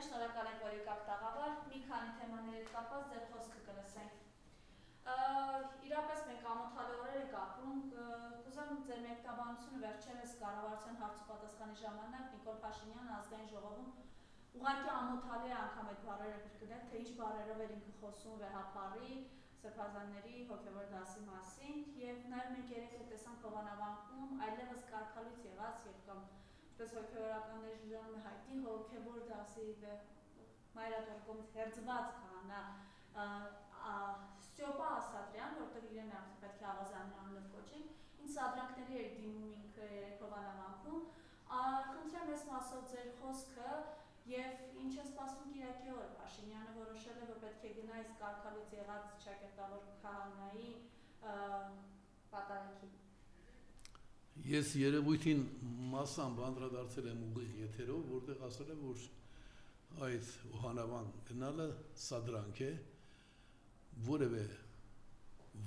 շնորհակալ ենք, որ եկաք տաղավար, մի քանի թեմաների հետ կապված ձեր խոսքը կլսենք։ Իրապես մենք ամոթալի օրեր ենք ապրում, կուզեմ ձեր մեկնաբանությունը վերջերս կառավարության հարցուպատասխանի ժամանակ Նիկոլ Փաշինյանը ազգային ժողովում ուղղակի ամոթալի է անգամ այդ բառերը կրկնել, թե ինչ բառերով էր ինքը խոսում վեհափառի, սրբազանների հոգևոր դասի մասին, եւ նաեւ մենք երեք էլ տեսանք Հովանավանքում այլևս կարգալույց եղած եւ կամ որպես հոգևորականների ժողովում է հայտնի հոգևոր դասի մայրաթորի կողմից հերձված քահանա Ստյոպա Ասատրյան, որտեղ իրեն պետք է ավազանի անունով կոչենք, ինչ սադրանքների էր դիմում ինքը երեք Հովանավանքում, խնդրեմ այս մասով ձեր խոսքը եւ ինչ է սպասվում Կիրակի օրը, Փաշինյանը որոշել է, որ պետք է գնա այս կարգալույց եղած ճակերտավոր քահանայի պատարագին։ Ես երևույթին մասամբ անդրադարձել եմ ուղիղ եթերով, որտեղ ասել եմ, որ այդ Հովանավան գնալը սադրանք է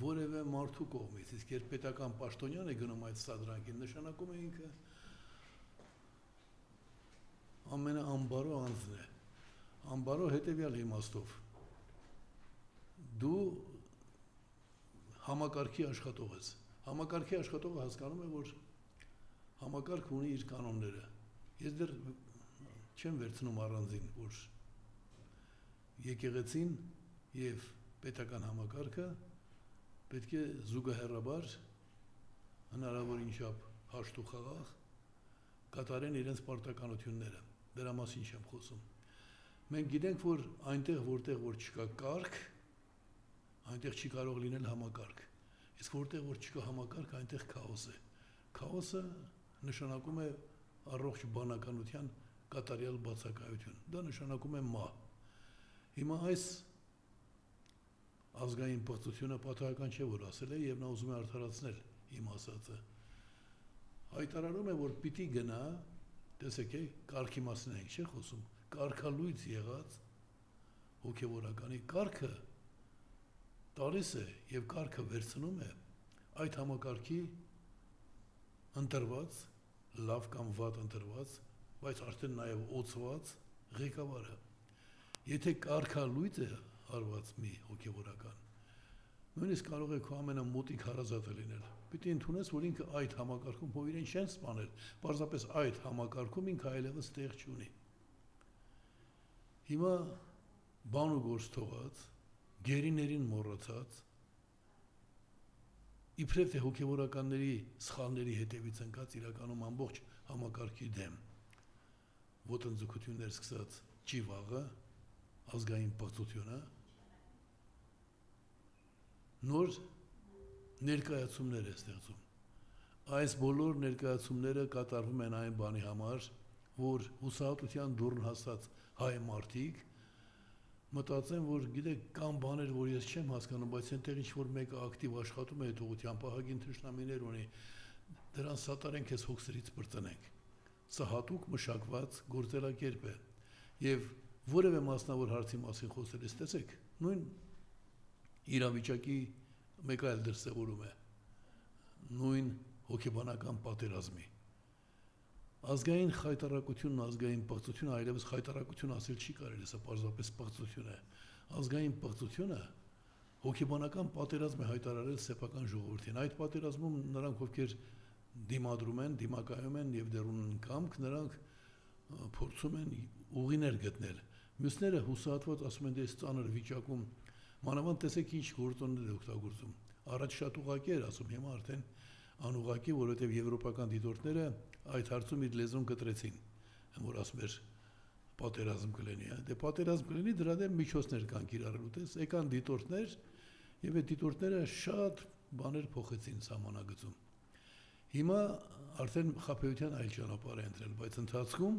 որևէ մարդու կողմից, իսկ երբ պետական պաշտոնյան է գնում այդ սադրանքին, նշանակում է ինքը ամենաանբարո անձն է, անբարո հետևյալ իմաստով, դու համակարգի աշխատող ես, համակարգի աշխատողը հասկանում է, որ համակարգ ունի իր կանոնները, ես դեռ չեմ վերցնում առանձին, որ եկեղեցին և պետական համակարգը պետք է զուգահեռաբար հնարավորին չափ հաշտ ու խաղաղ կատարեն իրենց պարտականությունները, դրա մասին չեմ խոսում։ Մենք գիտենք, որ այնտեղ, որտեղ որ չկա կարգ, այնտեղ չի կարող լինել համակարգ, իսկ որտեղ որ չկա համակարգ, այնտեղ քաոս է։ Քաոսը նշանակում է առողջ բանականության կատարյալ բացակայություն, դա նշանակում է մահ։ Հիմա այս ազգային պղծությունը պատահական չէ, որ ասել է եւ նա ուզում է արդարացնել իմ ասածը։ Հայտարարում է, որ պիտի գնա, տեսեք, կարգի մասին ենք, չէ՞ խոսում, կարգալույց եղած հոգեվորականի կարգը տալիս է եւ կարգը վերցնում է այդ համակարգի ընտրված, լավ կամ վատ ընտրված, բայց արդեն նաեւ օծված ղեկավարը։ Եթե կարգալույց է արված մի հոգևորական, նույնիսկ կարող է քո ամենամոտիկ հարազատը լինել, պիտի ընդունես, որ ինքը այդ համակարգում հո իրեն չեն սպանել, պարզապես այդ համակարգում ինքը այլևս տեղ չունի։ Հիմա բան ու գործ թողած, գերիներին մոռացած, իբրև թե հոգևորականների սխալների հետևից ընկած իրականում ամբողջ համակարգի դեմ ոտնձգություններ սկսած ճիվաղը, ազգային պղծությունը, նոր ներկայացումներ է ստեղծում։ Այս բոլոր ներկայացումները կատարվում են այն բանի համար, որ հուսահատության դուռն հասած հայ մարդիկ մտածեն, որ գիտեք, կան բաներ, որ ես չեմ հասկանում, բայց այնտեղ ինչ-որ մեկը ակտիվ աշխատում է այդ ուղղությամբ, ահագին թշնամիներ ունի, դրան սատարենք ես հոգսերից բրծնենք։ Սա հատուկ մշակված գործելակերպ է։ Եվ որևէ մասնավոր հարցի մասին խոսելիս, տեսեք, նույն իրավիճակի մեկ այլ դրսևորում է, նույն հոգեբանական պատերազմի։ Ազգային խայտառակությունն, ազգային պղծությունը, այլևս խայտառակություն ասել չի կարելի, սա պարզապես պղծություն է։ Ազգային պղծությունը հոգեբանական պատերազմ է հայտարարել սեփական ժողովրդին։ Այդ պատերազմում նրանք, ովքեր դիմադրում են, դիմակայում են եւ դեռ ունեն կամք, նրանք փորձում են ուղիներ գտնել։ Մյուսները հուսահատված ասում են, դե այս ծանր վիճակում մանավանդ տեսեք ինչ գործոններ է օգտագործում։ Առաջ շատ ուղղակի էր ասում, հիմա արդեն անուղղակի, որովհետև եվրոպական դիտորդները այդ հարցում իր լեզուն կտրեցին, որ ասում էր պատերազմ կլինի, դե պատերազմ կլինի, դրա դեմ միջոցներ կան կիրառելու, տես, եկան դիտորդներ եւ այդ դիտորդները շատ բաներ փոխեցին սահմանագծում։ Հիմա արդեն խաբեության այլ ճանապարհ է ընտրել, բայց ընթացքում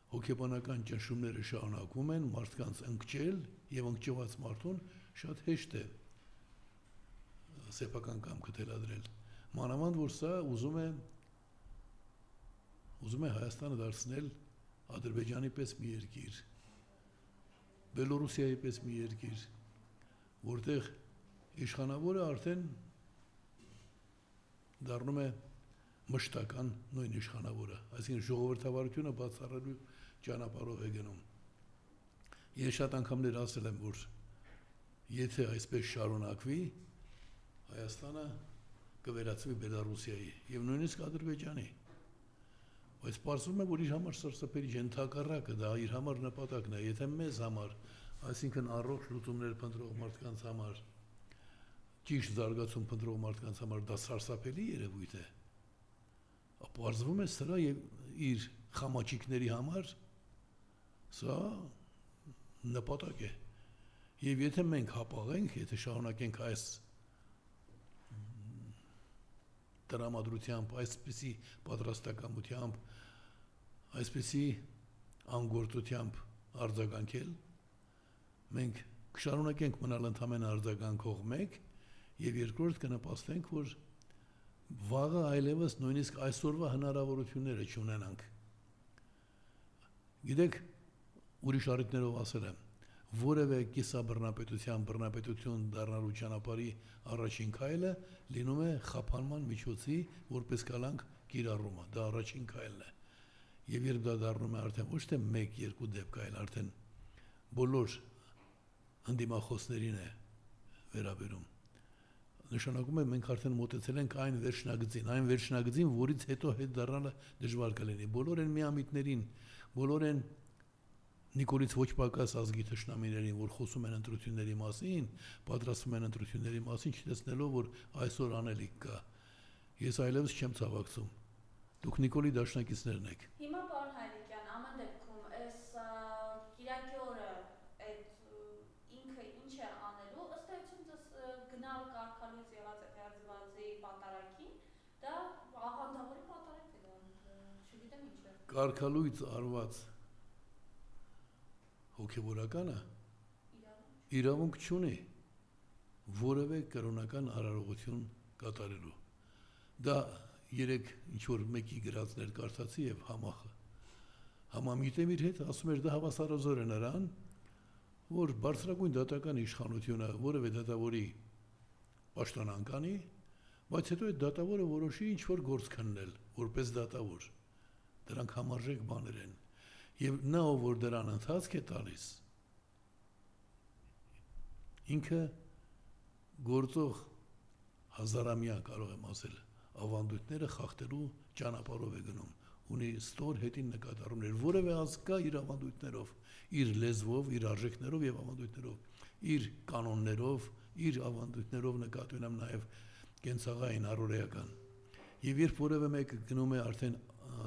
հոգեբանական ճնշումները շարունակվում են, մարդկանց ընկճել եւ ընկճված մարդուն շատ հեշտ է սեփական կամքը թելադրել։ Մանավանդ որ սա ուզում է Հայաստանը դարձնել Ադրբեջանի պես մի երկիր, Բելոռուսիայի պես մի երկիր, որտեղ իշխանավորը արդեն դառնում է մշտական նույն իշխանավորը, այսինքն ժողովրդավարությունը բացառելու ճանապարհով է գնում։ Ես շատ անգամներ ասել եմ, որ եթե այսպես շարունակվի, Հայաստանը կվերածվի Բելարուսիայի եւ նույնիսկ Ադրբեջանի։ Բայց պարզվում է, որ իր համար սրսպերի ընդհակառակը դա իր համար նպատակն է, եթե մեզ համար, այսինքն առողջ լուծումներ փնտրող մարդկանց համար, ճիշտ զարգացում փնտրող մարդկանց համար դա սարսափելի երևույթ է։ Պարզվում է սրա եւ իր խամաչիկների համար սա նպատակ է։ Եվ եթե մենք հապաղենք, եթե շարունակենք այս տրամադրությամբ, այսպիսի պատրաստակամությամբ, այսպիսի անգործությամբ արձագանքել, մենք կշարունակենք մնալ ընդամենը արձագանքող մեկ եւ երկրորդ կնպաստենք, որ վաղը այլևս նույնիսկ այսօրվա հնարավորությունները չունենանք։ Գիտեք, ուրիշ առիթներով ասել եմ, որևէ բռնապետություն դառնալու ճանապարհի առաջին քայլը լինում է խափանման միջոցի որպես կալանք կիրառումը, դա առաջին քայլն է։ Եվ երբ դա դառնում է արդեն ոչ թե 1-2 դեպք, այլ արդեն բոլոր ընդդիմախոսներին է վերաբերում, նշանակում է մենք արդեն մոտեցել ենք այն վերջնագծին, որից հետո հետ դառնալը դժվար կլինի։ Բոլոր են միամիտներին, բոլոր են Նիկոլից ոչ պակաս ազգի թշնամիներին, որ խոսում են ընտրությունների մասին, պատրաստվում են ընտրությունների մասին, չտեսնելով, որ այսօր անելիք կա։ Ես այլևս չեմ ցավակցում։ Դուք Նիկոլի դաշնակիցներն եք։ Հիմա պարոն Հայրիկյան, ամեն դեպքում այս Կիրակի օրը այդ ինքը ինչ է անելու, ըստ էության գնալ կարգալույց եղած այդ հերձվածի պատարագին, դա աղանդավորի պատարակ է դա, չգիտեմ ինչ է։ Կարգալույց արված հոգևորականը իրավունք չունի որևէ կրոնական արարողություն կատարելու։ Դա երեք ինչ-որ մեկի գրածներ կարդացի եւ համամիտեմ իր հետ, ասում էր դա հավասարազոր է նրան, որ բարձրագույն դատական իշխանությունը որևէ դատավորի պաշտոնանկ անի, բայց հետո այդ դատավորը որոշի ինչ-որ գործ քննել, որպես դատավոր։ Դրանք համարժեք բաներ են։ Եվ նա, որ դրան ընթացք է տալիս, ինքը գործող հազարամյա կարող եմ ասել, ավանդույթները խախտելու ճանապարհով է գնում, ունի ստոր հետին նկատառումներ, որևէ ազգ կա իր ավանդույթներով, իր լեզվով, իր արժեքներով եւ ավանդույթներով, իր կանոններով, իր ավանդույթներով նկատի ունեմ նաեւ կենցաղային առօրեական։ Եվ երբ որևէ մեկը գնում է արդեն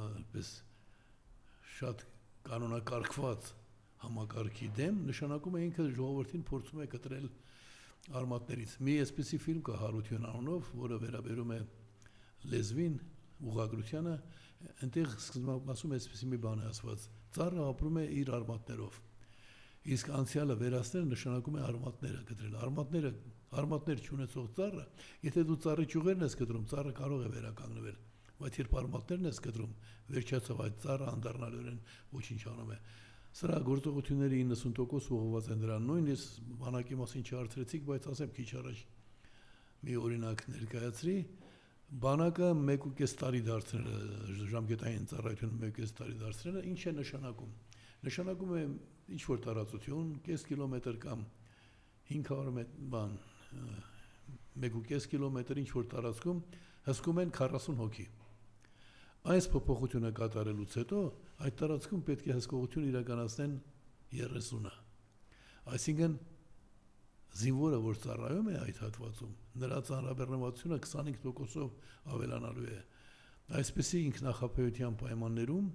այդպես շատ կանոնակարգված համակարգի դեմ, նշանակում է ինքը ժողովրդին փորձում է կտրել արմատներից։ Մի այսպիսի ֆիլմ կա Հարություն անունով, որը վերաբերում է լեզվին, ուղղագրությանը, այնտեղ սկզբնասում այսպիսի մի բան է ասված. ծառը ապրում է իր արմատներով։ Իսկ անցյալը վերացնել նշանակում է արմատները կտրել։ Արմատներ չունեցող ծառը, եթե դու ծառի ճյուղերն ես կտրում, ծառը կարող է վերականգնվել, բայց երբ արմատներն ես կտրում, վերջացավ այդ ծառը անդառնալորեն ոչինչ անում է։ Սրա գործողությունների 90% ուղղված են դրան։ Նույնիսկ բանակի մասին չարցրեցիք, բայց ասեմ քիչ առաջ մի օրինակ ներկայացրի, բանակը 1.5 տարի դարձնել ժամկետային ծառայությունը 1.5 տարի դարձնելը ինչ է նշանակում։ Նշանակում է ինչ որ տարածություն, կես կիլոմետր կամ 500 բան 1.5 կիլոմետր ինչ որ տարածքում հսկում են 40 հոգի։ Այս փոփոխությունը կատարելուց հետո այդ տարածքում պետք է հսկողություն իրականացնեն 30-ը։ Այսինքն զինվորը, որ ծառայում է այդ հատվածում, նրա ծանրաբեռնվածությունը 25%-ով ավելանալու է։ Այսպիսի ինքնախապեյության պայմաններում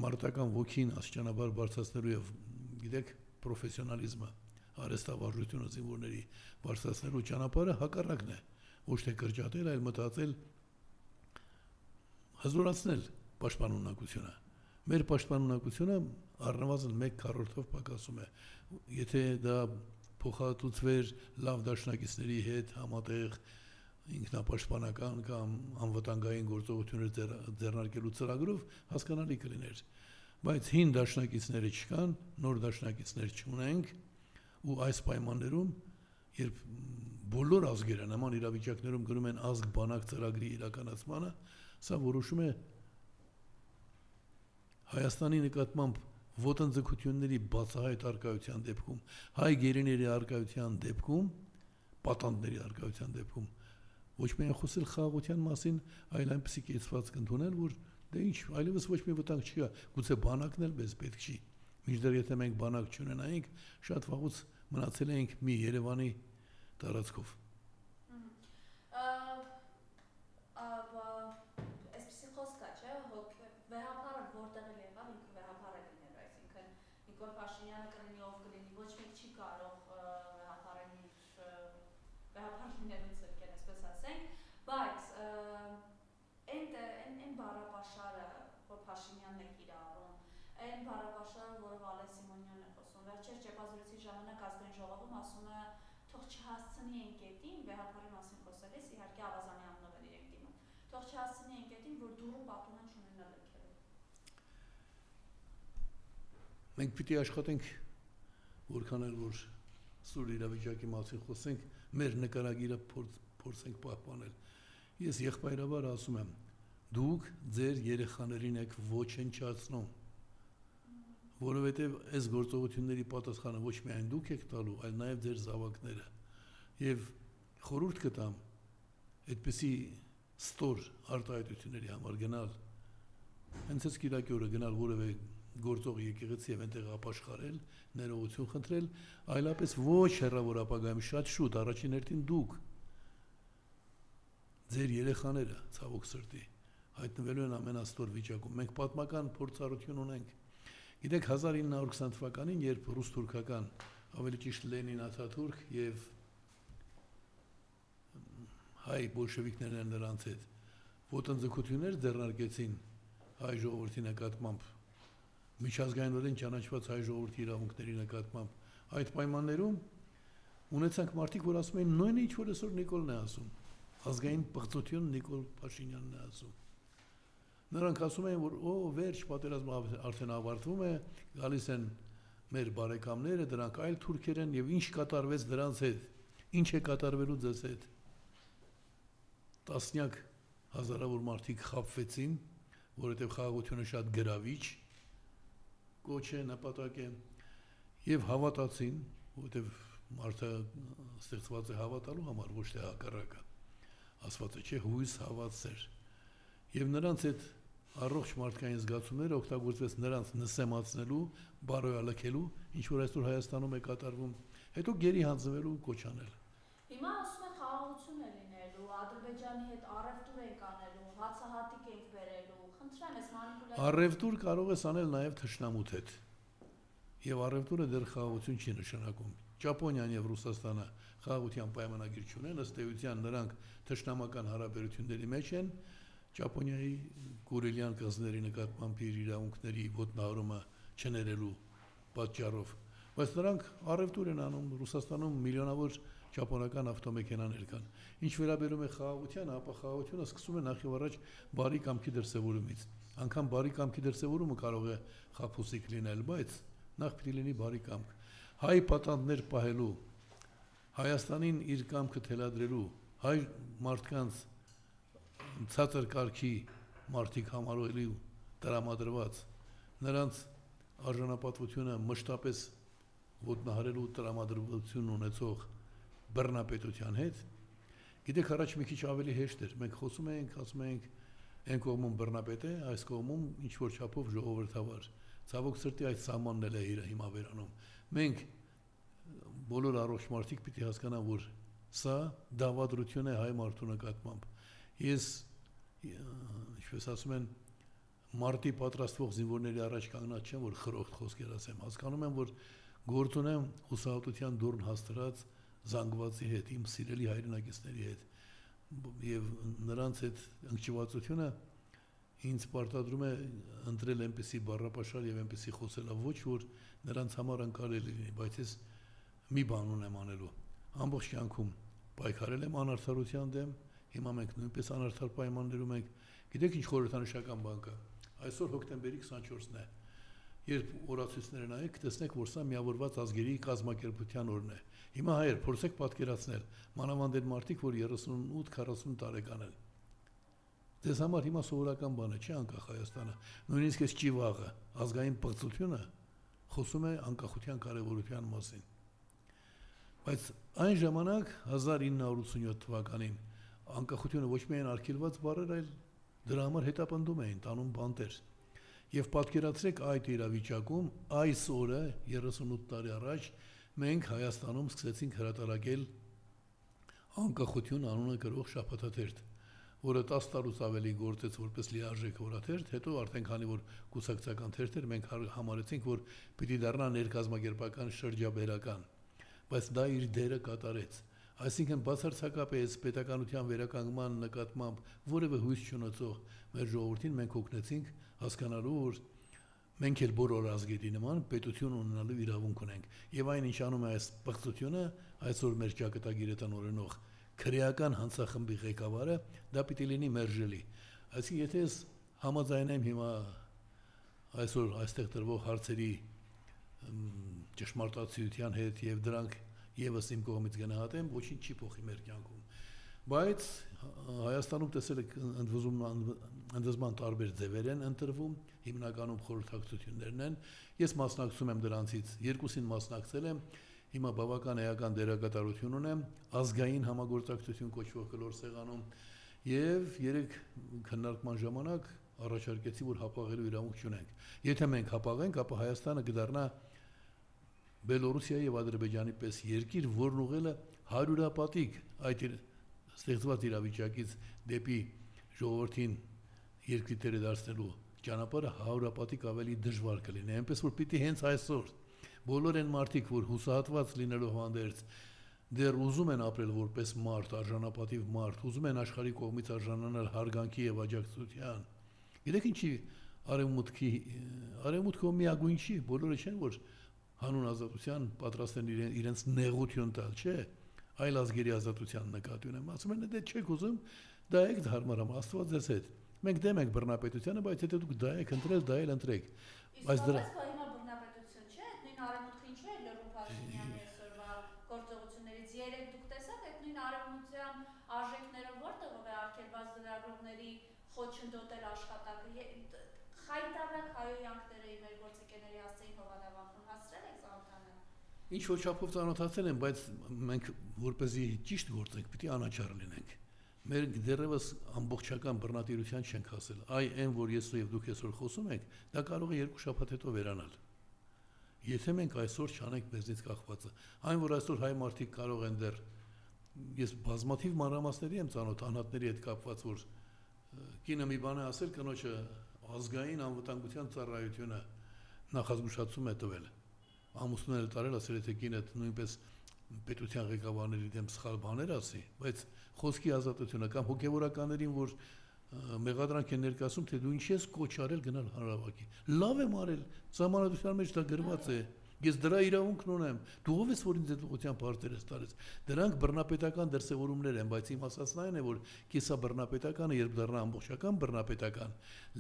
մարտական ոգին աստիճանաբար բարձրացնելու եւ գիտեք պրոֆեսիոնալիզմը, արհեստավարժությունը զինվորների բարձրացնելու ճանապարհը հակառակն է, ոչ թե կրճատել, այլ մտածել հզորացնել պաշտպանունակությունը։ Մեր պաշտպանունակությունը առնվազն 1/4-ով պակասում է։ Եթե դա փոխհատուցվեր լավ դաշնակիցների հետ համատեղ ինքնապաշտպանական կամ անվտանգային գործողություններ ձեռնարկելու ծրագրով հասկանալի կլիներ։ Բայց հին դաշնակիցները չկան, նոր դաշնակիցներ չունենք, ու այս պայմաններում, երբ բոլոր ազգերը նման իրավիճակներում գնում են ազգ բանակ ծրագրի իրականացմանը, սա որոշում է Հայաստանի նկատմամբ ոտնձգությունների բացահայտ արկայության դեպքում, հայ գերիների արկայության դեպքում, պատանդների արկայության դեպքում ոչ միայն խոսել խաղաղության մասին, այլ այնպեսի կեցված կընդունել, որ դե ինչ, այլևս ոչ մի վտանգ չկա, գուցե բանակն էլ մեզ պետք չի։ Մինչդեռ եթե մենք բանակ չունենայինք, շատ վաղուց մնացել էինք մի Երևանի տարածքով։ Այսպեսի խոսք կա, չէ՞, վեհապարը որտեղ էլ եղավ, ինքը վեհապար է լինելու, այսինքն Նիկոլ Փաշինյանը կլինի, ով կլինի, ոչ մեկ չի կարող վեհապար լինելու ցրկել, այսպես ասենք, բայց այն բառապաշարը, որ Փաշինյանն է կիրառում, այն բառապաշարը, որը Վալե Սիմոնյանն է խոսում, վերջերս ճեպազրույցի ժամանակ ազգային ժողովում ասում է, թող չհասցնի այն կետին, վեհապարի մասին խոսելիս, իհարկե Ավազանի անունով են իրենք դիմում, թող չհասցնի այն կետին, որ դուրը պատունան չունենա լքելու։ Մենք պիտի աշխատենք, որքան էլ որ սուր իրավիճակի մասին խոսենք, մեր նկարագիրը փորձենք պահպանել։ Ես եղբայրաբար ասում եմ, դուք ձեր երեխաներին եք ոչնչացնում, որովհետև այս գործողությունների պատասխանը ոչ միայն դուք եք տալու, այլ նաև ձեր զավակները։ Եվ խորհուրդ կտամ այդպիսի ստոր արտահայտությունների համար գնալ, հենց այս կիրակի օրը գնալ որևէ գործող եկեղեցի եւ այնտեղ ապաշխարել, ներողություն խնդրել, այլապես ոչ հեռավոր ապագայում շատ շուտ առաջին հերթին դուք ձեր երեխաները ցավոք սրտի հայտնվելու են ամենաստոր վիճակում։ Մենք պատմական փորձառություն ունենք։ Գիտեք 1920 թվականին, երբ ռուս-թուրքական, ավելի ճիշտ Լենին-Աթաթուրք եւ հայ բոլշևիկներն են նրանց հետ ոտնձգություններ ձեռնարկեցին հայ ժողովրդի նկատմամբ, միջազգայինորեն ճանաչված հայ ժողովրդի իրավունքների նկատմամբ, այդ պայմաններում ունեցանք մարդիկ, որ ասում էին նույնը ինչ որ այսօր Նիկոլն է ասում, ազգային պղծություն Նիկոլ Փաշինյանն է ասում։ Նրանք ասում էին, որ վերջ պատերազմը արդեն ավարտվում է, գալիս են մեր բարեկամները, դրանք այլ թուրքեր են եւ ինչ կատարվեց դրանց հետ, ինչ է կատարվելու ձեզ հետ։ Տասնյակ հազարավոր մարդիկ խաբվեցին, որովհետև խաղաղությունը շատ գրավիչ կոչ է, նպատակ է, եւ հավատացին, որովհետև մարդը ստեղծված է հավատալու համար, ոչ թե հակառակը։ Ասված է, չէ, հույս հավատացեր։ Եվ նրանց այդ առողջ մարդկային զգացումները օգտագործվեց նրանց նսեմացնելու, բարոյալքելու, ինչ որ այսօր Հայաստանում է կատարվում, հետո գերի հանձնվելու կոչանել։ Հիմա ասում են խաղաղություն է լինելու, Ադրբեջանի հետ առևտուր ենք անելու, հացահատիկ ենք բերելու, խնդրեմ ես մանիպուլյացիա։ Առևտուր կարող ես անել նաև թշնամուդ հետ։ Եվ առևտուրը դեռ խաղաղություն չի նշանակում։ Ճապոնիան եւ Ռուսաստանը խաղաղության պայմանագիր չունեն, ըստ էության նրանք թշնամական հարաբերությունների մեջ են, Ճապոնիայի Կուրիլյան կղզիների նկատմամբ իր իրավունքների ոտնահարումը չներելու պատճառով, բայց նրանք առևտուր են անում, Ռուսաստանում միլիոնավոր ճապոնական ավտոմեքենաներ կան։ Ինչ վերաբերում է խաղաղությանը, ապա խաղաղությունը սկսում է նախ եւ առաջ բարի կամքի դրսևորումից։ Անկամ բարի կամքի դրսևորումը կարող է խաբուսիկ լինել, բայց նախ պիտի լինի բարի կամք։ Հայ պատանդներ պահելու, Հայաստանին իր կամքը թելադրելու, հայ մարդկանց ցածր կարգի մարդիկ համարելու տրամադրված, նրանց արժանապատվությունը մշտապես ոտնահարելու տրամադրություն ունեցող բռնապետության հետ, գիտեք, առաջ մի քիչ ավելի հեշտ էր, մենք խոսում էինք, ասում էինք, այն կողմում բռնապետ է, այս կողմում ինչ որ չափով ժողովրդավար։ Ցավոք սրտի այդ սահմանն էլ է հիմա վերանում։ Մենք բոլոր առողջ մարդիկ պիտի հասկանան, որ սա դավադրություն է հայ մարդու նկատմամբ։ Ես, ինչպես ասում են, մարտի պատրաստվող զինվորների առաջ կանգնած չեմ, որ խրոխտ խոսքեր ասեմ, հասկանում եմ, որ գործ ունեմ հուսահատության դուրն հաստրած զանգվածի հետ, իմ սիրելի հայրենակիցների հետ, եւ նրանց հետ ընկճվածությունը ինձ պարտադրում է ընտրել այնպիսի բառապաշար եւ այնպիսի խոսելաոճ, որ նրանց համար անցալելի լինի, բայց ես մի բան ունեմ անելու։ Ամբողջ կյանքում պայքարել եմ անարդարության դեմ, հիմա մենք նույնպես անարդար պայմաններում ենք։ Գիտեք ինչ խորհրդանշական բան կա։ Այսօր հոկտեմբերի 24-ն է։ Երբ օրացույցները նայեք, կտեսնեք, որ սա միավորված ազգերի կազմակերպության օրն է։ Հիմա հայեր, փորձեք պատկերացնել, մանավանդ այն մարդիկ, որ 38-40 տարեկան են։ Դες համար հիմա սովորական բան է, չի անկախ Հայաստանը։ Նույնիսկ այս ճիվաղը, ազգային պղծությունը խոսում է անկախության կարևորության մասին։ Բայց այն ժամանակ 1987 թվականին անկախությունը ոչ միայն արգելված բառեր, այլ դրա համար հետապնդում էին, տանում բանտեր։ Եվ պատկերացրեք այդ իրավիճակում այս օրը 38 տարի առաջ մենք Հայաստանում սկսեցինք հրատարակել անկախություն անունը կրող շաբաթաթերթ, որը 10 տարուց ավելի գործեց որպես լիարժեք օրաթերթ, հետո արդեն քանի որ կուսակցական թերթ էր, մենք համարեցինք, որ պիտի դառնա ներկազմակերպական շրջաբերական, բայց դա իր դերը կատարեց։ Այսինքն բացարձակապես պետականության վերականգնման նկատմամբ որևէ հույս չունեցող մեր ժողովրդին մենք օգնեցինք հասկանալու, որ մենք էլ բոլոր ազգերի նման պետություն ունենալու իրավունք ունենք։ Եվ այն ինչ անում է այս պղծությունը, այսօր մեր ճակատագիրը տնօրինող քրեական հանցախմբի ղեկավարը, դա պիտի լինի մերժելի։ Այսինքն եթե ես համաձայնեմ հիմա այսօր այստեղ տրվող հարցերի ճշմարտացիության հետ եւ դրանք եւս իմ կողմից գնահատեմ, ոչինչ չի փոխի մեր կյանքում։ Բայց Հայաստանում տեսել եք ընդվզման տարբեր ձևեր են ընտրվում, հիմնականում խորհրդակցություններն են։ Ես մասնակցում եմ դրանցից, երկուսին մասնակցել եմ, հիմա բավական էական դերակատարություն ունեմ ազգային համագործակցություն կոչվող կլոր սեղանում եւ երեք քննարկման ժամանակ առաջարկեցի, որ հապաղելու իրավունք չունենք։ Եթե մենք հապաղենք, ապա Հայաստանը կդառնա Բելոռուսիայի եւ Ադրբեջանի պես երկիր, որն ուղղել է հարյուրապատիկ այդ ստեղծված իրավիճակից դեպի ժողովրդին երկրի տերը դարձնելու ճանապարհը հարյուրապատիկ ավելի դժվար կլինի։ Այնպես որ պիտի հենց այսօր բոլոր այն մարդիկ, որ հուսահատված լինելով հանդերձ դեռ ուզում են ապրել որպես մարդ, արժանապատիվ մարդ, ուզում են աշխարհի կողմից արժանանալ հարգանքի եւ աջակցության։ Գիտեք ինչի արևմուտքը միագույն չի, բոլորը չեն որ հանուն ազատության պատրաստ են իրենց նեղություն տալ, չէ, այլ ազգերի ազատության նկատի ունեմ։ Ասում են, դե չեք ուզում, դա եք հարմարամ, Աստված ձեզ հետ։ Մենք դեմ ենք բռնապետությանը, բայց եթե դուք դա եք ընտրել, դա էլ ընտրեք։ Բայց դրա հիմա բռնապետություն չէ, նույն արևմուտքը ինչու է լրում Փաշինյանի այսօրվա գործողություններից երեք դուք տեսաք այդ նույն արևմուտյան արժեքները որտեղով է արգելված լրագրողների խոչընդոտել աշխատակը խայտարակ հայոյանքները մեր գործընկերների հասցեին Հովանավախուն հասցրել եք ծանոթանալ։ Ինչ որ չափով ծանոթացել են, բայց մենք որպեսզի ճիշտ գործենք, պիտի անաչառ լինենք։ Մեր դեռևս ամբողջական բռնատիրության չենք հասել։ Այն, որ ես եւ դուք այսօր խոսում եք, դա կարող է 2 շաբաթ հետո վերանալ։ Եթե մենք այսօր չանենք մեզնից կախվածը, այն որ այսօր հայ մարդիկ կարող են դեռ ես բազմաթիվ մանրամասների եմ ծանոթ անհատների հետ կապված, որ կինը մի բան է ասել, կնոջը ազգային անվտանգության ծառայությունը նախազգուշացում է տվել։ Ամուսնուները տարել ասել եթե կինը նույնպես պետության ղեկավարների դեմ սխալ բաներ ասի, բայց խոսքի ազատությունը կամ հոգևորականներին, որ մեղադրանք են ներկայացում, թե դու ինչ ես կոչ արել գնալ հանրավակի։ Լավ եմ արել, սահմանադրության մեջ դա գրված է։ Ես դրա իրավունքն ունեմ։ Դու ով ես որ ինձ այդ ուղղությամբ հարցեր ես տալիս։ Դրանք բռնապետական դրսևորումներ են, բայց իմ ասածն այն է, որ կիսա բռնապետականը, երբ դառնա ամբողջական բռնապետական,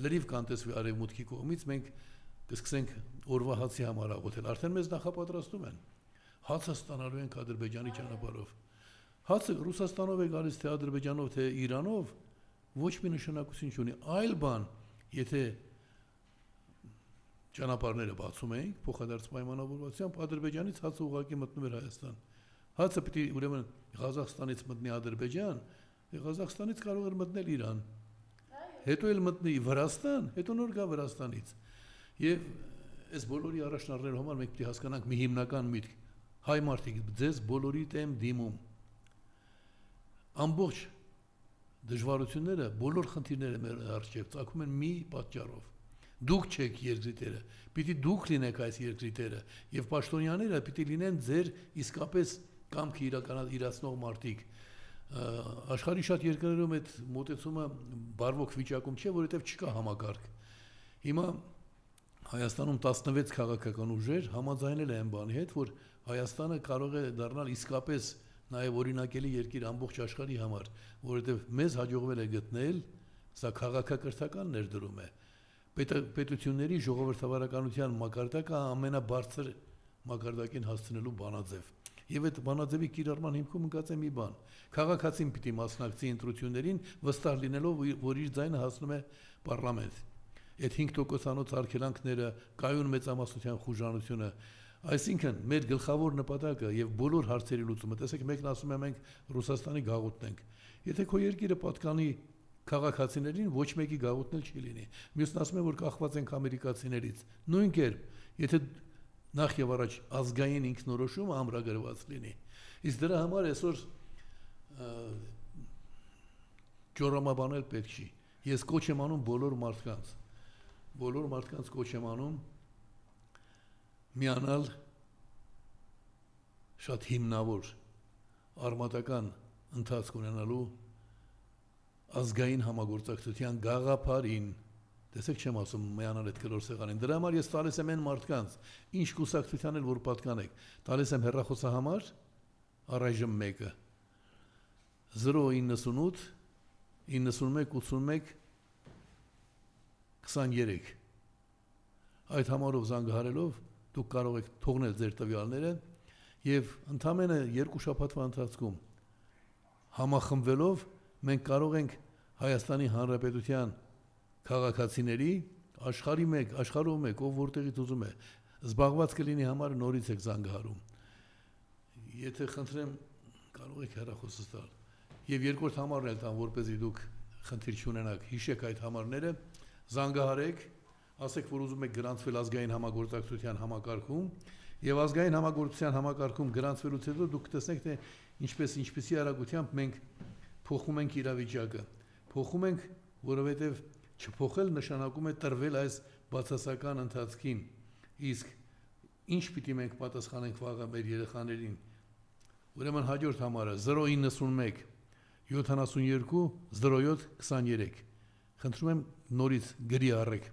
լրիվ կանտեսվի արևմուտքի կողմից, մենք կսկսենք օրվա հացի համար աղոթել։ Արդեն մեզ նախապատրաստում են։ Հացը ստանալու ենք Ադրբեջանի ճանապարհով։ Հացը Ռուսաստանով է գալիս, թե Ադրբեջանով, թե Իրանով, ոչ մի նշանակություն չունի։ Այլ բան, եթե ճանապարհները բացում էինք, փոխադարձ պայմանավորվածությամբ Ադրբեջանից հացը ուղղակի մտնում էր Հայաստան։ Հացը պիտի ուրեմն Ղազախստանից մտնի Ադրբեջան, Ղազախստանից կարող էր մտնել Իրան։ Հետո էլ մտնի Վրաստան, հետո նոր գա Վրաստանից։ Եվ այս բոլորի առաջնորդների համար մենք պիտի հասկանանք մի հիմնական միտք։ Հայ մարդիկ, ձեզ բոլորիդ եմ դիմում։ Ամբողջ դժվարությունները, բոլոր խնդիրները մեր առջև ծագում են մի պատճառով։ Դուք չեք երկրի տերը, պիտի դուք լինեք այս երկրի տերը, եւ պաշտոնյաները պիտի լինեն ձեր իսկապես կամքը իրացնող մարդիկ։ Աշխարհի շատ երկրներում այդ մոտեցումը բարվոք վիճակում չէ, որովհետեւ չկա համակարգ։ Հիմա Հայաստանում 16 քաղաքական ուժեր համաձայնել են բանի հետ, որ Հայաստանը կարող է դառնալ իսկապես նաև օրինակելի երկիր ամբողջ աշխարհի համար, որովհետև մեզ հաջողվել է գտնել, սա քաղաքակրթական ներդրում է։ Պետությունների ժողովրդավարականության մակարդակը ամենաբարձր մակարդակին հասցնելու բանաձև։ Եվ այդ բանաձևի կիրառման հիմքում ընկած է մի բան։ Քաղաքացին պիտի մասնակցի ընտրություններին, վստահ լինելով, որ իր ձայնը հասնում է պարլամենտ։ այդ 5%-անոց արգելանքները, կայուն մեծամասնության խուժանությունը, այսինքն մեր գլխավոր նպատակը եւ բոլոր հարցերի լուծումը, տեսեք, մեկն ասում է մենք Ռուսաստանի գաղութն ենք։ Եթե քո երկիրը պատկանի քաղաքացիներին, ոչ մեկի գաղութն էլ չի լինի։ Մյուսն ասում է, որ կախված ենք ամերիկացիներից։ Նույն կերպ, եթե նախ եւ առաջ ազգային ինքնորոշումը ամրագրված լինի։ Իսկ դրա համար այսօր ճորամաբանել պետք չի։ Ես կոչ եմ անում բոլոր մարդկանց կոչ եմ անում միանալ շատ հիմնավոր արմատական ընթացք ունենալու ազգային համագործակցության գաղափարին։ Տեսեք, չեմ ասում միանալ այդ կլոր սեղանին։ Դրա համար ես տալիս եմ այն մարդկանց, ինչ կուսակցության էլ որ պատկանեք, տալիս եմ հեռախոսահամար առայժմ 1-ը 098 91 81 23 այդ համարով զանգահարելով դուք կարող եք թողնել ձեր տվյալները եւ ընդամենը 2 շաբաթվա ընթացքում համախմբվելով մենք կարող ենք Հայաստանի Հանրապետության քաղաքացիների աշխարհում եք, ով որտեղից ուզում է, զբաղված կլինի համարը նորից եք զանգահարում։ Եթե խնդրեմ, կարող եք հեռախոսս տալ։ Եվ երկրորդ համարն էլ տամ, որպեսզի դուք խնդիր չունենաք, հիշեք այդ համարները, զանգահարեք, ասեք, որ ուզում եք գրանցվել ազգային համագործակցության համակարգում, եւ ազգային համագործակցության համակարգում գրանցվելուց հետո դուք տեսնեք, թե ինչպեսի արագությամբ մենք փոխում ենք իրավիճակը։ Փոխում ենք, որովհետեւ չփոխել նշանակում է տրվել այս բացասական ընթացքին։ Իսկ ինչ պիտի մենք պատասխանենք վաղը մեր երեխաներին։ Ուրեմն հաջորդ համարը 091 72 07 23։ Խնդրում եմ նորից գրի առեք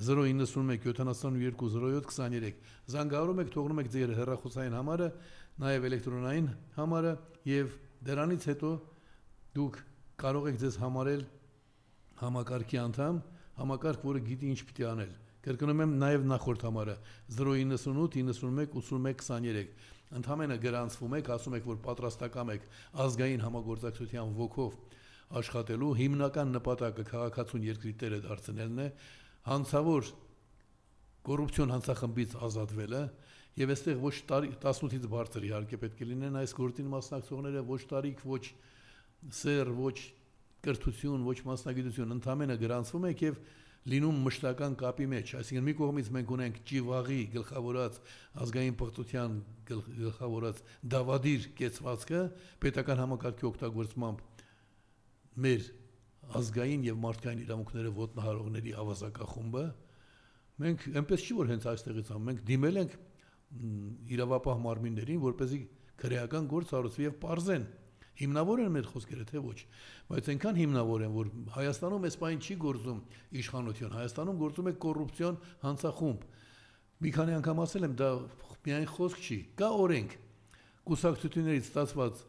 091 72 07 23։ Զանգահարում եք, թողնում եք ձեր հեռախոսային համարը, նաև էլեկտրոնային համարը եւ դրանից հետո դուք կարող եք ձեզ համարել համակարգի անդամ, համակարգ, որը գիտի ինչ պիտի անել։ Կրկնում եմ նաև նախորդ համարը 098 91 81 23։ Ընդհանրապես գրանցվում եք, ասում եք, որ պատրաստակամ եք ազգային համագործակցության ոգով աշխատելու, հիմնական նպատակը քաղաքացուն երկրի տերը դարձնելն է, հանցավոր կոռուպցիոն հանցախմբից ազատվելը, եւ այստեղ ոչ 18-ից բարձր իհարկե պետք է լինեն այս գործին մասնակցողները, ոչ տարիք, ոչ սեր, ոչ կրթություն, ոչ մասնագիտություն, ընդհանրապես գրանցվում եք եւ լինում մշտական կապի մեջ, այսինքն մի կողմից մենք ունենք Ճիվաղի գլխավորած ազգային պղծության գլխավորած դավադիր կեցվածքը պետական համակարգի օգտագործմամբ մեր ազգային եւ մարդկային իրավունքները ոտնահարողների ավազակախումբը մենք այնպես չի որ հենց այստեղից ամ մենք դիմել ենք իրավապահ մարմիններին որպեսզի քրեական գործ հարուցվի եւ պարզեն հիմնավոր են մեր խոսքերը թե ոչ բայց այնքան հիմնավոր են որ Հայաստանում այս բան չի գործում իշխանություն Հայաստանում գործում է կոռուպցիոն հանցախումբ մի քանի անգամ ասել եմ դա միայն խոսք չի կա օրենք կուսակցություններից ստացված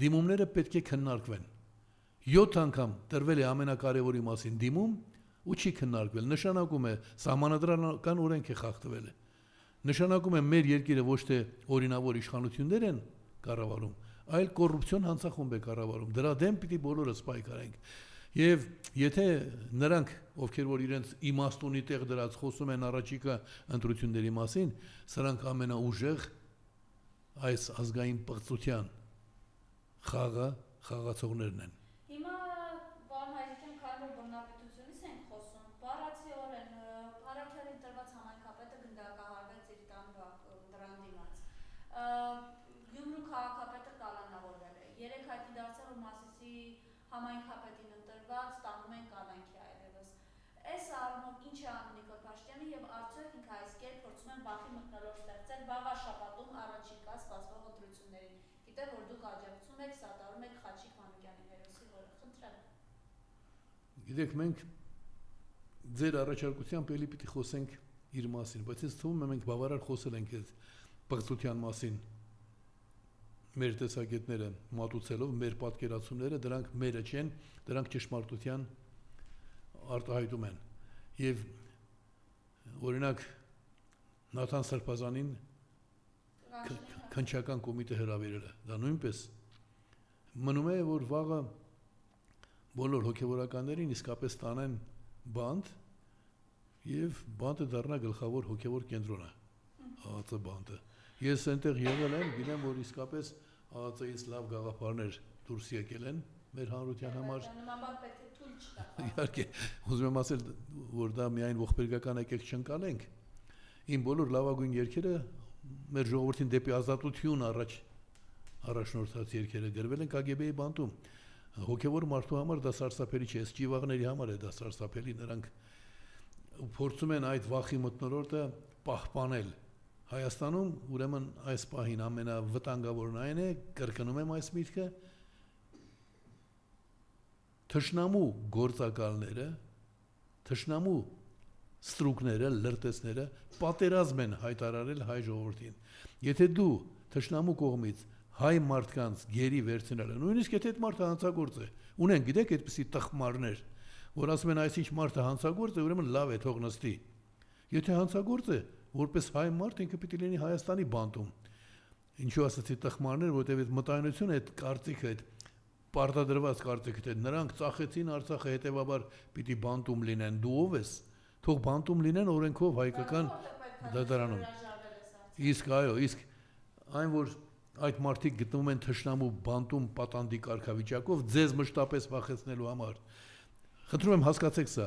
դիմումները պետք է քննարկվեն 7 անգամ տրվել է ամենակարևորի մասին դիմում ու չի քննարկվել նշանակում է սահմանադրական օրենք է խախտվել նշանակում է մեր երկիրը ոչ թե օրինավոր իշխանություններ են կառավարում այլ կոռուպցիոն հանցախումբ է կառավարում դրա դեմ պիտի բոլորս պայքարենք եւ եթե նրանք ովքեր որ իրենց իմաստունի տեղ դրած խոսում են առաջիկա ընտրությունների մասին սրանք ամենաուժեղ այս ազգային պղծության խաղացողներն են հիմա բան հայրիկյան քանի բռնապետությունից ենք խոսում բառացիորեն Փարաքյալի տրված համայնքապետը գնդակահարվեց իր տան դրան դիմաց Գյումրու քաղաքապետը կալանավորվել է երեք հայտնի դարձավ որ Մասիսի համայնքապետին ընտրված տանում են կալանքի այլևս այս առումով ինչ է անում Նիկոլ Փաշինյանը եւ արդյոք ինքը այս կերպ փորձում են բախի մթնոլորտ ստեղծել վաղաշաբաթում առաջիկա սպասվող ընտրություններին գիտեք որ դուք աջակցում եք սատարում եք Խաչիկ Մանուկյանի հերոսի որը խնդրեմ Գիտեք մենք ձեր առաջարկությամբ էլի պիտի խոսենք իր մասին բայց ինձ թվում է մենք բավարար խոսել ենք այդ պղծության մասին մեր տեսակետները մատուցելով մեր պատկերացումները դրանք մերը չեն դրանք ճշմարտության արտահայտում են եւ օրինակ Նաթան Սրբազանին քննչական կոմիտե հրավիրել է դա նույնպես մնում է որ վաղը բոլոր հոգեվորականներին իսկապես տանեն բանդ եւ բանտը դառնա գլխավոր հոգեվոր կենտրոնը ԱԱԾ բանտը ես այնտեղ եղել եմ գիտեմ որ իսկապես ԱԱԾ-ից լավ գաղափարներ դուրս եկել են մեր հանրության համար Նման բան պետք է թույլ չտա։ իհարկե ուզում եմ ասել որ դա միայն ողբերգական եկեք չընկալենք իմ բոլոր լավագույն երգերը մեր ժողովրդին դեպի ազատություն առաջնորդած երգերը գրվել են KGB-ի բանտում հոգևոր մարդու համար դա սարսափելի չէ, այս ճիվաղների համար է դա սարսափելի, նրանք փորձում են այդ վախի մթնոլորտը պահպանել։ Հայաստանում ուրեմն այս պահին ամենավտանգավորն այն է, կրկնում եմ այս միտքը, թշնամու գործակալները, թշնամու ստրուկները, լրտեսները պատերազմ են հայտարարել հայ ժողովրդին։ Եթե դու թշնամու կողմից հայ մարդկանց գերի վերցնելը, նույնիսկ եթե այդ մարդը հանցագործ է, ունեն գիտեք այդպիսի տխմարներ, որ ասում են այսինչ մարդը հանցագործ է, ուրեմն լավ է թող նստի։ Եթե հանցագործ է, որպես հայ մարդ ինքը պիտի լինի Հայաստանի բանտում։ Ինչու ասացի տխմարներ, որտեղ այդ մտայնությունը, այդ կարծիքը, այդ պարտադրված կարծիքը, թե նրանք ծախեցին Արցախը, հետևաբար պիտի բանտում լինեն, դու ով ես։ Թող բանտում լինեն օրենքով հայկական դատարանում։ Իսկ այո, իսկ այն որ այդ մարդիկ գտնվում են թշնամու բանտում պատանդի կարգավիճակով ձեզ մշտապես վախեցնելու համար։ Խնդրում եմ հասկացեք սա։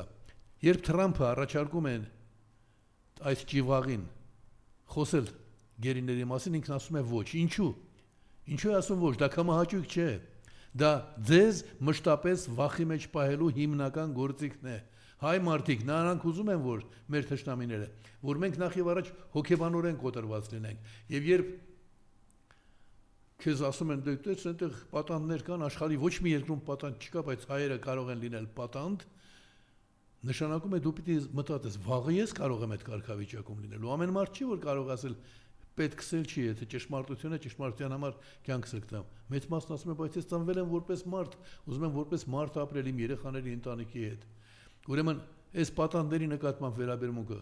Երբ Թրամփը առաջարկում են այս ճիվաղին խոսել գերիների մասին, ինքն ասում է ոչ։ Ինչու։ Ինչու է ասում ոչ, դա կամահաճույք չէ։ Դա ձեզ մշտապես վախի մեջ պահելու հիմնական գործիքն է։ Հայ մարդիկ, նրանք ուզում են որ մեր թշնամիները, որ մենք նախ եւ առաջ հոգեբանորեն կոտրված լինենք։ Եվ երբ քեզ ասում են դե այնտեղ պատանդներ կան, աշխարհի ոչ մի երկրում պատանդ չկա, բայց հայերը կարող են լինել պատանդ, նշանակում է դու պիտի մտածես, վաղը ես կարող եմ այդ կարգավիճակում լինելու։ Ամեն մարդ չի որ կարող ասել պետքս էլ չի, եթե ճշմարտություն է, ճշմարտության համար կյանքս կտամ։ Մեծ մասն ասում է, բայց ես ծնվել եմ որպես մարդ, ուզում եմ որպես մարդ ապրել իմ երեխաների ընտանիքի հետ։ Ուրեմն այս պատանդների նկատմամբ վերաբերմունքը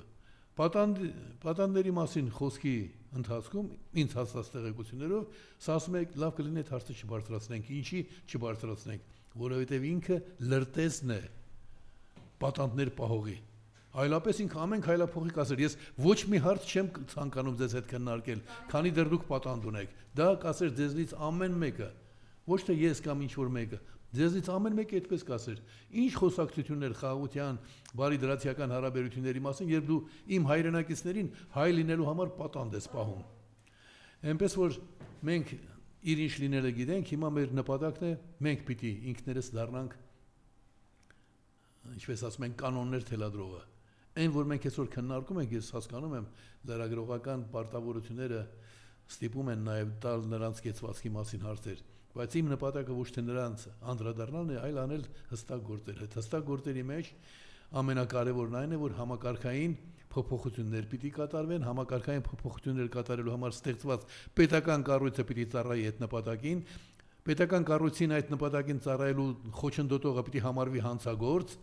պատանդների մասին խոսքի ընթացքում ինձ հասած տեղեկություններով սա ասում է լավ կլինի այդ հարցը չբարձրացնենք, ինչի չբարձրացնենք, որովհետև ինքը լրտեսն է պատանդներ պահողի։ Այլապես ինքը ամեն քայլափոխի կասեր, ես ոչ մի հարց չեմ ցանկանում ձեզ հետ քննարկել, քանի դեռ դուք պատանդ ունեք։ Դա կասեր ձեզնից ամեն մեկը, ոչ թե ես կամ ինչ որ մեկը, ձեզնից ամեն մեկը այդպես կասեր։ Ինչ խոսակցություններ խաղաղության, բարի դրացիական հարաբերությունների մասին, երբ դու իմ հայրենակիցներին հայ լինելու համար պատանդ ես պահում։ Այնպես որ մենք իր ինչ լինելը գիտենք, հիմա մեր նպատակն է մենք պիտի ինքներս դառնանք, ինչպես ասում են, կանոններ թելադրողը։ Այն որ մենք այսօր քննարկում ենք, ես հասկանում եմ, լրագրողական պարտավորությունները ստիպում են նաև տալ նրանց կեցվածքի մասին հարցեր, բայց իմ նպատակը ոչ թե նրանց անդրադառնալն է, այլ անել հստակ գործեր։ Այդ հստակ գործերի մեջ ամենակարևորն այն է, որ համակարգային փոփոխություններ պիտի կատարվեն, համակարգային փոփոխություններ կատարելու համար ստեղծված պետական կառույցը պիտի ծառայի այդ նպատակին, պետական կառույցին այդ նպատակին ծառայելու խոչընդոտողը պիտի համարվի հանցագործ,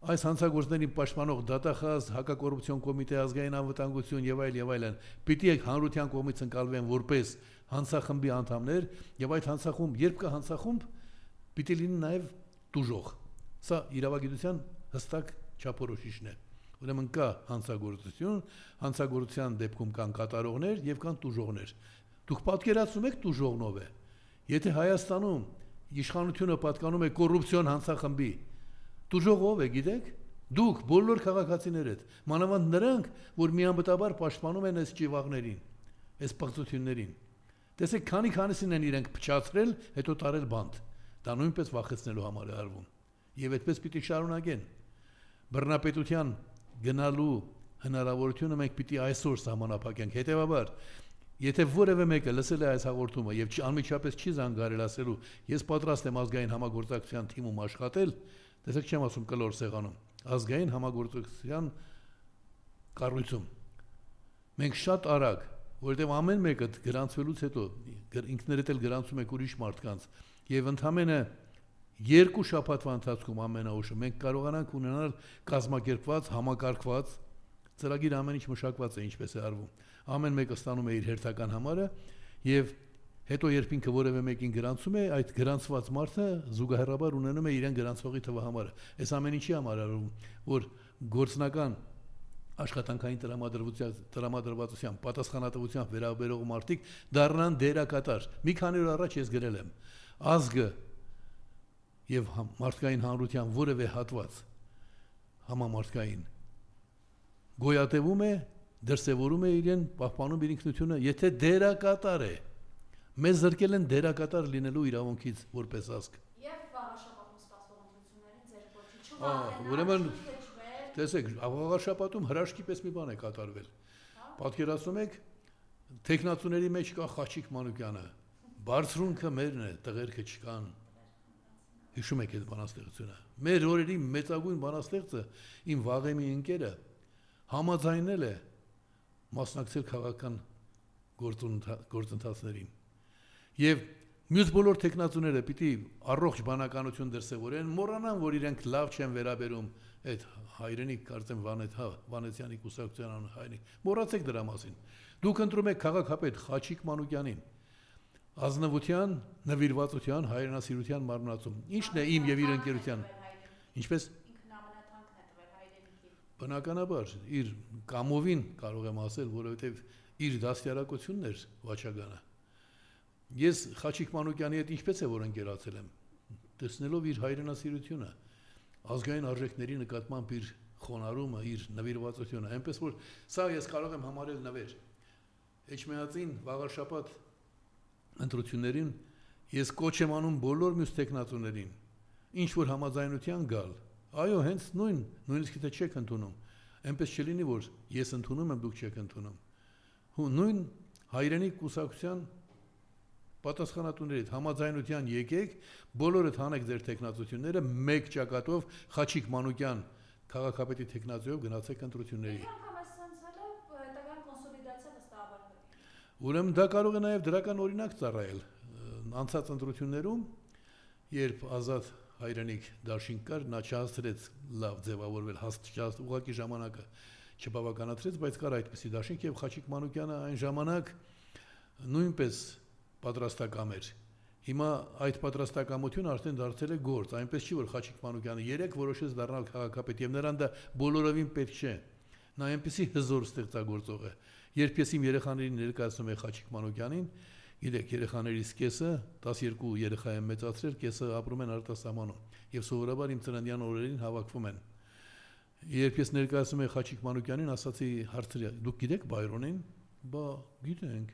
այս հանցագործներին պաշտպանող դատախազ, հակակոռուպցիոն կոմիտե, ազգային անվտանգություն եւ այլն, պիտի հանրության կողմից ընկալվեն որպես հանցախմբի անդամներ եւ այդ հանցախումբ, երբ կա հանցախումբ, պիտի լինի նաեւ տուժող։ Սա իրավագիտության հստակ չափորոշիչն է։ Ուրեմն կա հանցագործություն, հանցագործության դեպքում կան կատարողներ եւ կան տուժողներ։ Դուք պատկերացնում եք տուժողն ով է։ Եթե Հայաստանում իշխանությունը պատկանում է կոռուպցիոն հանցախմբի, տուժող ով է, գիտեք։ Դուք բոլոր քաղաքացիներդ, մանավանդ նրանք, որ միանբտաբար պաշտպանում են այս ճիվաղներին, այս պղծություններին։ Տեսեք, քանիսին են իրենք փչացրել, հետո տարել բանտ։ Դա նույնպես վախեցնելու համար է արվում։ Եվ այդպես պիտի շարունակեն։ Բռնապետության գնալու հնարավորությունը մենք պիտի այսօր սահմանափակենք։ Հետևաբար, եթե որևէ մեկը լսել է այս հաղորդումը եւ անմիջապես չի զանգարել ասելու, ես պատրաստ եմ ազգային համագործակցության թիմում աշխատել, տեսեք չեմ ասում կլոր սեղանում, ազգային համագործակցության կառույցում։ Մենք շատ արագ, որովհետեւ ամեն մեկը գրանցվելուց հետո ինքներդ էլ գրանցում եք ուրիշ մարդկանց եւ ընդամենը 2 շաբաթվա ընթացքում ամենաուշը մենք կարողանանք ունենալ կազմակերպված, համակարգված ծրագիր ամեն ինչ մշակված է ինչպես է արվում։ Ամեն մեկը ստանում է իր հերթական համարը եւ հետո երբ ինքը որևէ մեկին գրանցում է, այդ գրանցված մարդը զուգահեռաբար ունենում է իրեն գրանցողի թվահամարը։ Այս ամեն ինչի համար արվում, որ գործնական աշխատանքային տրամադրվածության պատասխանատվության վերաբերող մարդիկ դառնան դերակատար։ Մի քանի օր առաջ ես գրել եմ ազգը եւ մարդկային հանրության որևէ հատված համամարտկային գոյատևում է, դրսևորում է իրեն, պահպանում իր ինքնությունը, եթե դերակատար է։ Մեզ զրկել են դերակատար լինելու իրավունքից որպես ազգ։ Եվ վաղաշաբաթում ստացվող ընտրություններին ձեր ոչի Ուրեմն տեսեք, վաղաշաբաթում հրաշքի պես մի բան է կատարվել։ Պատկերացնում եք, տեխնացուների մեջ կա Խաչիկ Մանուկյանը, բարձրունքը մերն է, տղերքը չկան։ Հիշում եք այդ բանաստեղծությունը։ Մեր օրերի մեծագույն բանաստեղծը իմ վաղեմի ընկերը համաձայնել է մասնակցել քաղաքական գործընթացներին։ Եվ մյուս բոլոր տեխնացուները պիտի առողջ բանականություն դրսևորեն, մոռանան, որ իրենք լավ չեն վերաբերում այդ հայրենիք, կարծեմ Վանեցյանի կուսակցության հայրենիք։ Մոռացեք դրա մասին։ Դուք ընտրում եք քաղաքապետ Խաչիկ Մանուկյանին։ Ազնվության, նվիրվածության, հայրենասիրության մարմնացում։ Ինչն է իմ եւ իր ընկերության։ Ինչպես ինքնամնաթանկն է տվել հայրենիքին։ Բնականաբար իր կամովին կարող եմ ասել, որովհետեւ իր դաստիարակությունն էր Վաչագանը։ Ես Խաչիկ Մանուկյանի հետ ինչպես է որ ընկերացել եմ, տեսնելով իր հայրենասիրությունը, ազգային արժեքների նկատմամբ իր խոնարհումը, իր նվիրվածությունը, այնպես որ սա ես կարող եմ համարել նվեր։ Էջմիածին վաղաշաբաթ ընտրություններին ես կոչ եմ անում բոլոր մյուս տեխնացուներին, ինչ որ համաձայնության գալ։ Այո, հենց նույնիսկ եթե չեք ընդունում, այնպես չլինի, որ ես ընդունում եմ, դուք չեք ընդունում։ Նույն հայրենիք կուսակցության պատասխանատուներից համաձայնության եկեք, բոլորդ հանեք ձեր տեխնացությունները մեկ ճակատով Խաչիկ Մանուկյան քաղաքապետի տեխնացիով գնացեք ընտրությունների։ Ուրեմն դա կարող է նաև դրական օրինակ ծառայել անցած ընտրություններում, երբ ազատ հայրենիք դաշինք կար, նա չհասցրեց լավ ձևավորվել, ուղղակի ժամանակը չբավականացրեց, բայց կար այդպիսի դաշինք եւ Խաչիկ Մանուկյանը այն ժամանակ նույնպես պատրաստակամ էր։ Հիմա այդ պատրաստակամությունը արդեն դարձել է գործ, այնպես չի որ Խաչիկ Մանուկյանը երեք որոշեց դառնալ քաղաքապետ եւ նրան դա բոլորովին պետք չէ։ Նա այնպեսի հզոր ստեղծագործող է։ Երբ ես իմ երեխաներին ներկայացնում եմ Խաչիկ Մանուկյանին, գիտեք, երեխաներից կեսը 12 երեխա եմ մեծացրել, կեսը ապրում են արտասահմանում եւ սովորաբար իմ ծննդյան օրերին հավաքվում են։ Երբ ես ներկայացնում եմ Խաչիկ Մանուկյանին, ասացի հարցրի. դուք գիտեք Բայրոնին։ Բա գիտենք։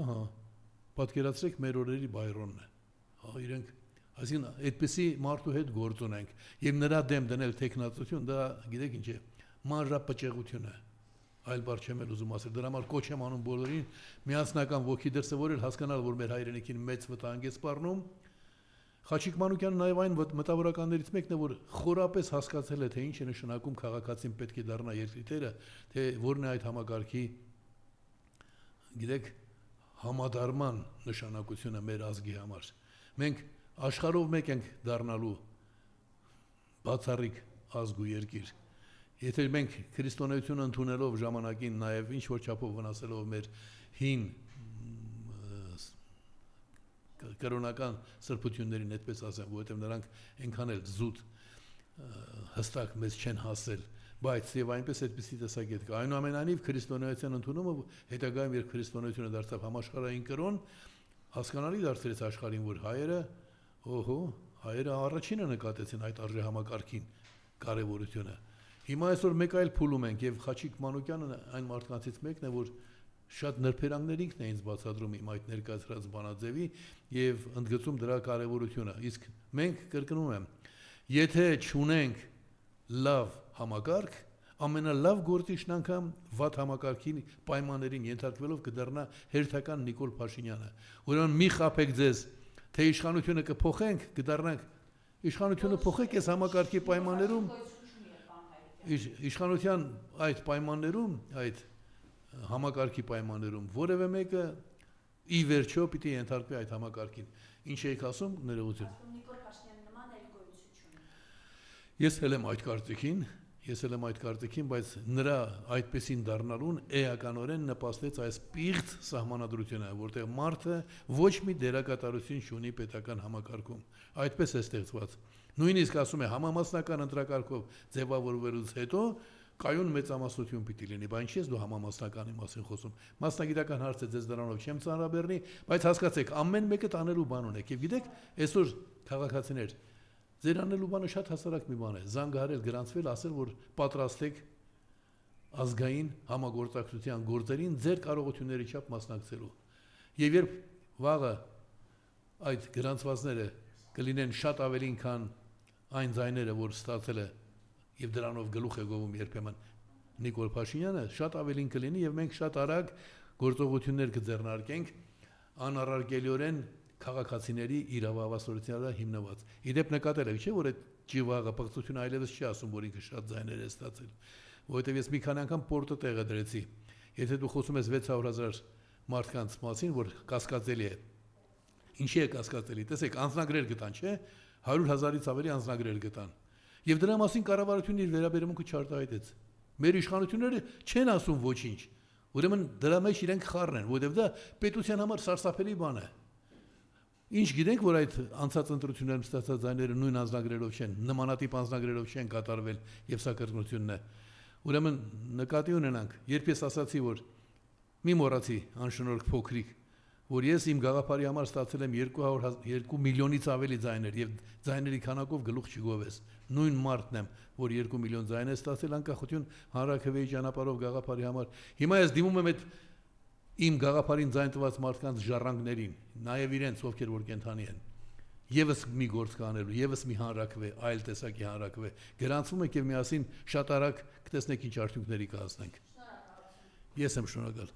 Ահա, պատկերացրեք մեր օրերի Բայրոնն է։ Հա, իրենք, այսինքն այդպեսի մարդու հետ գործ ունենք եւ նրա դեմ դնել տեխնացություն, դա գիտեք ինչ է, մանրապճեղություն է։ Այլ բառ չեմ ուզում ասել, դրա համար կոչ եմ անում բոլորին միասնական ոգի դրսևորել, հասկանալ, որ մեր հայրենիքին մեծ վտանգ է սպառնում։ Խաչիկ Մանուկյանը նաև այն մտավորականներից մեկն է, որ խորապես հասկացել է, թե ինչ է նշանակում քաղաքացին պետք է դառնա երկրի տերը, թե որն է այդ համագարքի, գիտեք, համադարման նշանակությունը մեր ազգի համար։ Մենք աշխարհով մեկ ենք դառնալու բացառիկ ազգ ու երկիր։ Եթե մենք քրիստոնեությունը ընդունելով ժամանակին նաև ինչ որ չափով վնասելով մեր հին կրոնական սրբություններին, այդպես ասեմ, որովհետև նրանք այնքան էլ զուտ հստակ մեզ չեն հասել, բայց եւ այնպես այդպեսի տեսակետ կա։ Այնուամենայնիվ քրիստոնեության ընդունումը հետագայում երբ քրիստոնեությունը դարձավ համաշխարհային կրոն, հասկանալի դարձրեց աշխարհին, որ հայերը առաջինը նկատեցին այդ արժե համակարգին կարևորությունը։ Հիմա այսօր մեկ այլ փուլում ենք եւ Խաչիկ Մանուկյանը այն մարդկանցից մեկն է, որ շատ նրբերանգներ ինքն է ինձ բացատրում իմ այդ ներկայացրած բանաձևի եւ ընդգծում դրա կարեւորությունը։ Իսկ մենք կրկնում եմ, եթե չունենք լավ համակարգ, ամենալավ գործիչն անգամ վատ համակարգի պայմաններին ենթարկվելով կդառնա հերթական Նիկոլ Փաշինյանը։ Ուրեմն մի խաբեք ձեզ, թե իշխանությունը կփոխենք, կդառնանք իշխանությունը փոխեք այս համակարգի պայմաններում, իշխանության այդ պայմաններում, այդ համակարգի պայմաններում որևէ մեկը ի վերջո պիտի ենթարկվի այդ համակարգին։ Ինչ եք ասում, ներողություն։ Նիկոլ Փաշինյանի նման էլ գոյություն չունի։ Ես էլ եմ այդ կարծիքին, բայց նրա այդպեսին դառնալուն էականորեն նպաստեց այս պիղծ սահմանադրությունը, որտեղ մարդը ոչ մի դերակատարություն չունի պետական համակարգում։ Այդպես է ստեղծված։ Նույնիսկ ասում է համամասնական ընտրակարգով ձևավորվելուց հետո կայուն մեծամասնություն պիտի լինի, բայց ինչի՞ ես դու համամասնականի մասին խոսում։ Մասնագիտական հարցը ձեզ դրանով չեմ ծանրաբեռնի, բայց հասկացեք, ամեն մեկը տանելու բան ունեք։ Եվ գիտեք, այսօր քաղաքացիներ, ձեր անելու բանը շատ հասարակ մի բան է։ Զանգահարել, գրանցվել, ասել, որ պատրաստ եք ազգային համագործակցության գործերին ձեր կարողությունների չափ մասնակցելու։ Եվ երբ վաղը այդ գրանցվածները կլինեն շատ ավելին, քան այն ձայները, որ ստացել է եւ դրանով գլուխ է գովում երբեմն Նիկոլ Փաշինյանը, շատ ավելին կլինի եւ մենք շատ արագ գործողություններ կձեռնարկենք անառարկելիորեն քաղաքացիների իրավավասության վրա հիմնված։ Իդեպ նկատել եք, չէ՞ որ այդ ջիվաղը պղծությունը այլևս չի ասում, որ ինքը շատ ձայներ է ստացել, որովհետեւ ես մի քանի անգամ պորտը տեղը դրեցի։ Եթե դու խոսում ես 600,000 մարդկանց մասին, որ կասկածելի է։ Ինչի է կասկածելի։ Տեսեք, անձնագրեր գտան, չէ՞։ 100,000-ից ավելի անձնագրեր գտան։ Եվ դրա մասին կառավարությունը իր վերաբերմունքը չարտահայտեց։ Մեր իշխանությունները չեն ասում ոչինչ։ Ուրեմն դրա մեջ իրենք խառն են, որովհետև դա պետության համար սարսափելի բան է։ Ինչ գիտենք, որ այդ անցած ընտրություններում ստացած ձայները նույն անձնագրերով չեն, նմանատիպ անձնագրերով չեն կատարվել, եւ սա կրկնությունն է։ Ուրեմն նկատի ունենանք, երբ ես ասացի, որ մի մոռացի անշնորհք փոքրիկ, որ ես իմ գաղափարի համար ստացել եմ 2 միլիոնից ավելի ձայներ եւ ձայների քանակով գլուխ չգովես։ Նույն մարդն եմ, որ 2 միլիոն ձայն է ստացել անկախություն հանրաքվեի ճանապարհով գաղափարի համար։ Հիմա ես դիմում եմ այդ իմ գաղափարին ձայն տված մարդկանց ժառանգներին, նաեւ իրենց, ովքեր որ կենթանի են։ Եվս մի գործ կանելու, եւս մի հանրաքվե, այլ տեսակի հանրաքվե։ Գրանցվում եք եւ միասին շատ արագ կտեսնեք ինչ արդյունքների կհասնենք։ Ես եմ շնորհակալ։